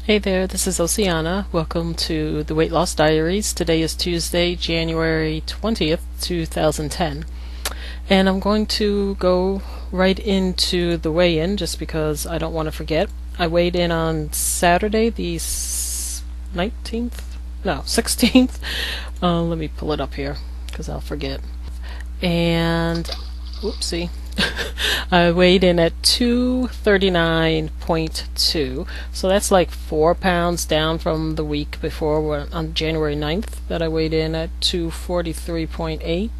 Hey there, this is Oseaana. Welcome to the Weight Loss Diaries. Today is Tuesday, January 20th, 2010. And I'm going to go right into the weigh-in just because I don't want to forget. I weighed in on Saturday, the 19th? No, 16th. Let me pull it up here because I'll forget. And, whoopsie. I weighed in at 239.2, so that's like 4 pounds down from the week before on January 9th that I weighed in at 243.8.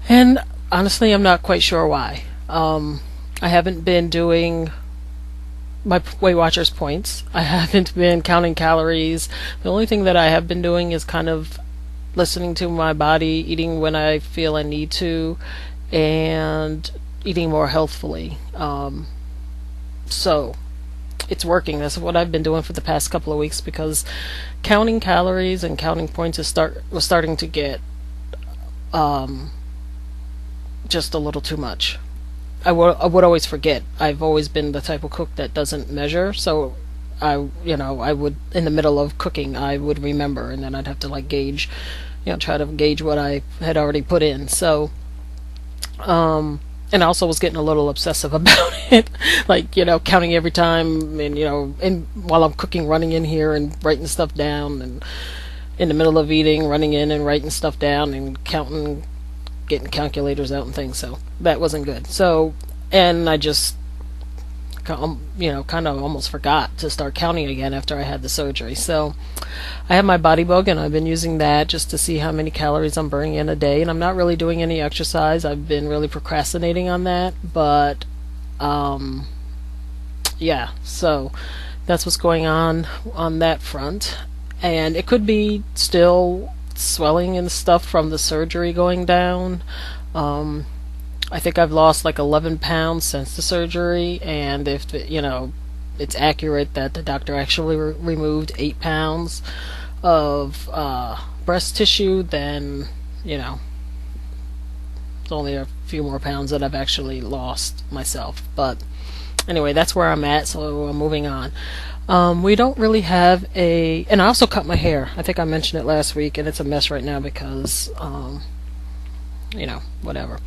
And honestly, I'm not quite sure why. I haven't been doing my Weight Watchers points. I haven't been counting calories. The only thing that I have been doing is kind of listening to my body, eating when I feel I need to, and eating more healthfully. So it's working. That's what I've been doing for the past couple of weeks because counting calories and counting points was starting to get just a little too much. I would always forget. I've always been the type of cook that doesn't measure, so I would, in the middle of cooking, I would remember, and then I'd have to like gauge, try to gauge what I had already put in. So and I also was getting a little obsessive about it, like, counting every time, and while I'm cooking, running in here and writing stuff down, and in the middle of eating, running in and writing stuff down and counting, getting calculators out and things. So that wasn't good. So, and I just, kind of almost forgot to start counting again after I had the surgery. So I have my body book, and I've been using that just to see how many calories I'm burning in a day. And I'm not really doing any exercise. I've been really procrastinating on that. But yeah, so that's what's going on that front. And it could be still swelling and stuff from the surgery going down. I think I've lost like 11 pounds since the surgery, and if it's accurate that the doctor actually removed 8 pounds of breast tissue, then it's only a few more pounds that I've actually lost myself. But anyway, that's where I'm at, so I'm moving on. We don't really have and I also cut my hair. I think I mentioned it last week, and it's a mess right now because whatever.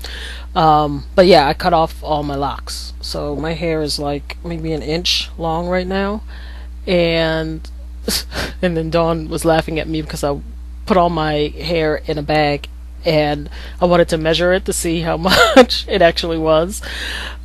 But yeah, I cut off all my locks. So my hair is like maybe an inch long right now. And and then Dawn was laughing at me because I put all my hair in a bag and I wanted to measure it to see how much it actually was.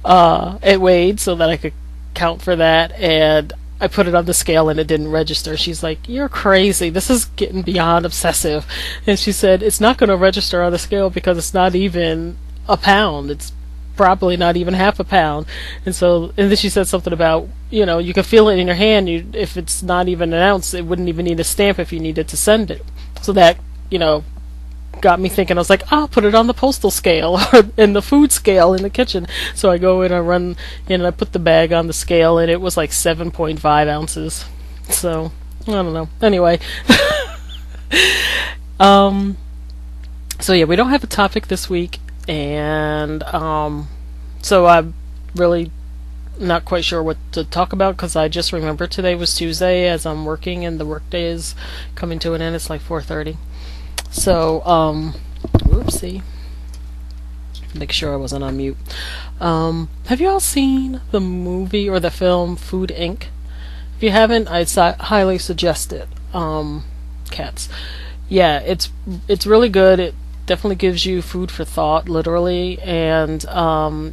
It weighed so that I could count for that, and I put it on the scale and it didn't register. She's like, "You're crazy. This is getting beyond obsessive." And she said, "It's not going to register on the scale because it's not even a pound. It's probably not even half a pound." And then she said something about, you can feel it in your hand. If it's not even an ounce, it wouldn't even need a stamp if you needed to send it. So that, got me thinking. I was like, I'll put it on the postal scale or in the food scale in the kitchen. So I go in, I run in, and I put the bag on the scale, and it was like 7.5 ounces. So I don't know. Anyway, so yeah, we don't have a topic this week, and so I'm really not quite sure what to talk about because I just remember today was Tuesday as I'm working, and the workday is coming to an end. It's like 4:30. So, whoopsie. Make sure I wasn't on mute. Have you all seen the movie or the film Food Inc.? If you haven't, I'd highly suggest it. Cats. Yeah, it's really good. It definitely gives you food for thought, literally. And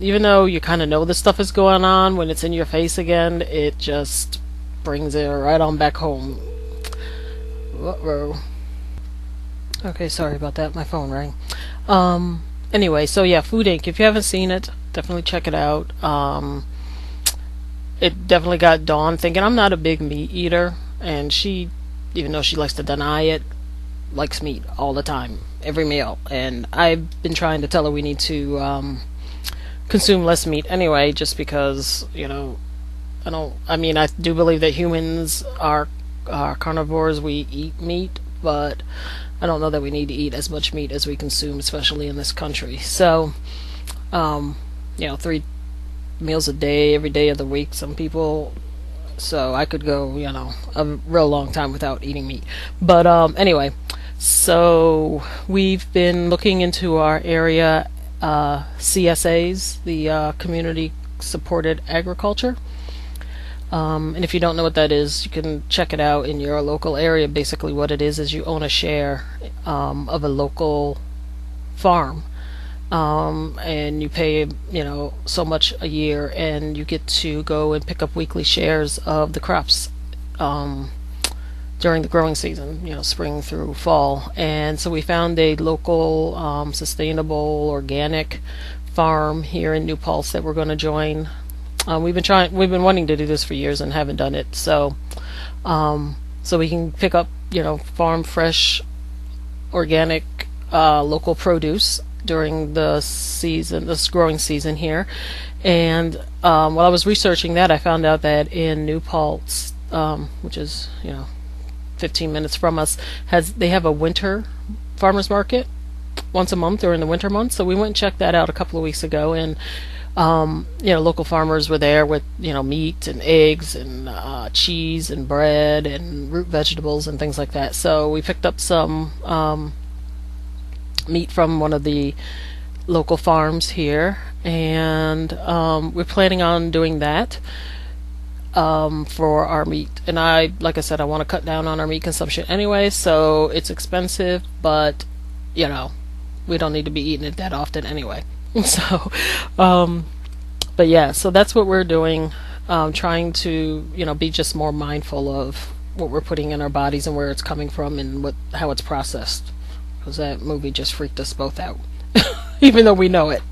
even though you kind of know this stuff is going on, when it's in your face again, it just brings it right on back home. Uh-oh. Okay, sorry about that. My phone rang. Anyway, so yeah, Food Inc. If you haven't seen it, definitely check it out. It definitely got Dawn thinking. I'm not a big meat eater, and she, even though she likes to deny it, likes meat all the time, every meal. And I've been trying to tell her we need to consume less meat anyway, just because, I do believe that humans are carnivores. We eat meat, but I don't know that we need to eat as much meat as we consume, especially in this country. So, 3 meals a day, every day of the week. Some people So I could go, a real long time without eating meat. But anyway, so we've been looking into our area CSAs, the community supported agriculture. And if you don't know what that is, you can check it out in your local area. Basically, what it is you own a share of a local farm, and you pay, so much a year, and you get to go and pick up weekly shares of the crops during the growing season, spring through fall. And so we found a local, sustainable, organic farm here in New Paltz that we're going to join. We've been wanting to do this for years and haven't done it. So we can pick up, farm fresh, organic, local produce during the season, this growing season here. And while I was researching that, I found out that in New Paltz, which is 15 minutes from us, they have a winter farmers market once a month during the winter months. So we went and checked that out a couple of weeks ago, and local farmers were there with meat and eggs and cheese and bread and root vegetables and things like that. So we picked up some meat from one of the local farms here, and we're planning on doing that for our meat. And like I said, I want to cut down on our meat consumption anyway, so it's expensive, but we don't need to be eating it that often anyway. So but yeah, so that's what we're doing, trying to be just more mindful of what we're putting in our bodies and where it's coming from and how it's processed, because that movie just freaked us both out. Even though we know it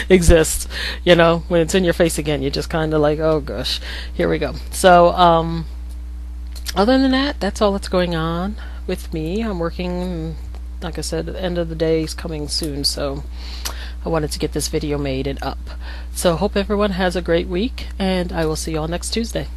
exists, when it's in your face again, you're just kind of like, oh gosh, here we go. So other than that, that's all that's going on with me. I'm working, like I said, the end of the day is coming soon, so I wanted to get this video made and up. So hope everyone has a great week, and I will see you all next Tuesday.